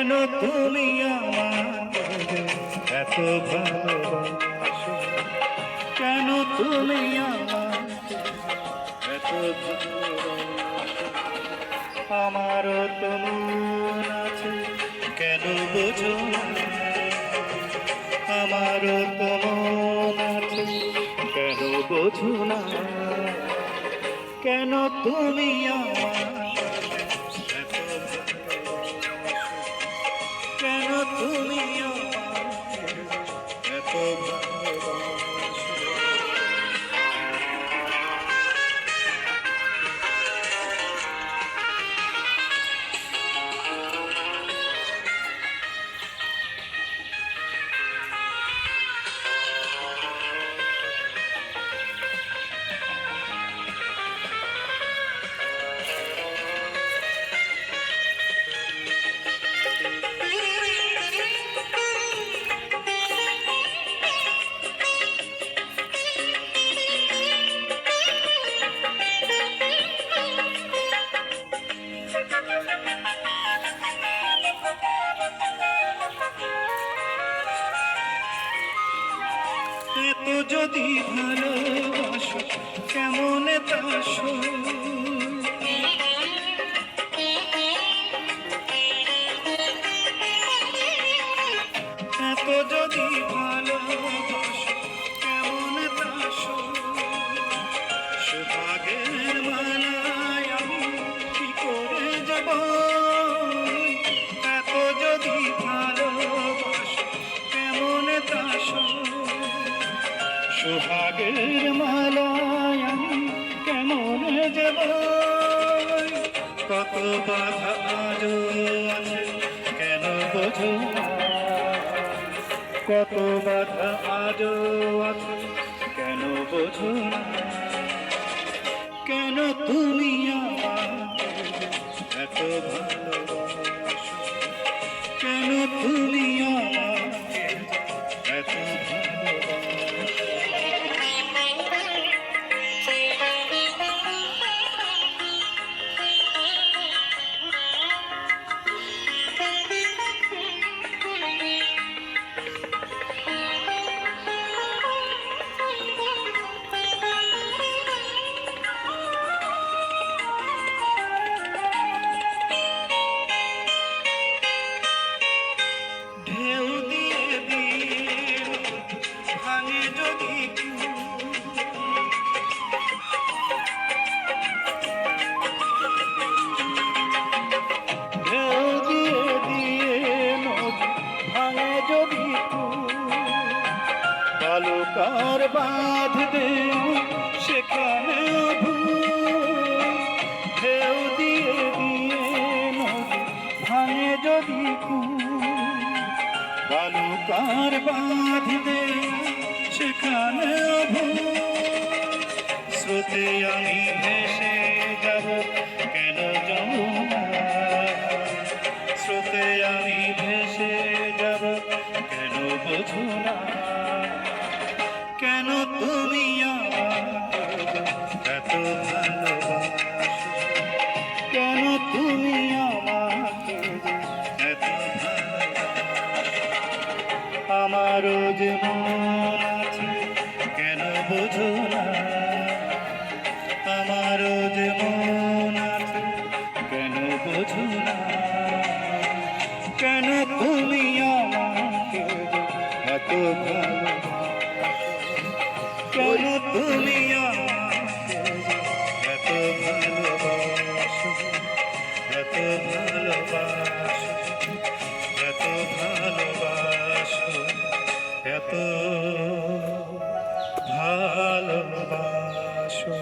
কেন তুমি আমাকে এত ভালোবাসো, কেন তুমি আমাকে এত ভালোবাসো। আমারও তো মন আছে, কেন বোঝো না? আমারও তো মন আছে, কেন বোঝো না? কেন তুমি আমাকে এত ভালোবাসো, কেন তুমি আমাকে এত ভালোবাসো। এত যদি ভালোবাসো কেমন তাসো, এত যদি ভালোবাসো কেমন তাসো। সোহাগের মালায় আমি কি করে যাব, এত যদি ভালোবাসো কেমন তাসো। সোহাগের মালায় আমি কেমন যাব, কত বাধা আজও আছে কেন বোঝো না? কত বাধা আজও আছে কেন বোঝো না? কেন তুমি আমাকে এত ভালোবাসো, কেন তুমি আমাকে এত ভালোবাসো। ঢেউ দিয়ে দিয়ে ভাঙে যদি ঢেউ দিয়ে দিয়ে নদী ভাঙে যদি বালুকার বাঁধ দে সেখানে ঢেউ দিয়ে দিয়ে নদী ভাঙে যদি বালুকার বাঁধ দে সেখানে স্রোতে আমি ভেসে যাব কেন যমুনা, স্রোতে আমি ভেসে যাব কেন বোঝো না? কেন তুমি আমাকে এত ভালোবাসো, কেন তুমি আমাকে এত ভালোবাসো। আমারও যে মন আছে কেন বোঝো না? আমারও যে মন আছে কেন বোঝো না? কেন তুমি আমাকে এত ভালোবাসো, কেন তুমি আমাকে এত ভালোবাসো, এত ভালোবাসো, এত ভালোবাসো, এত ভালোবাসো।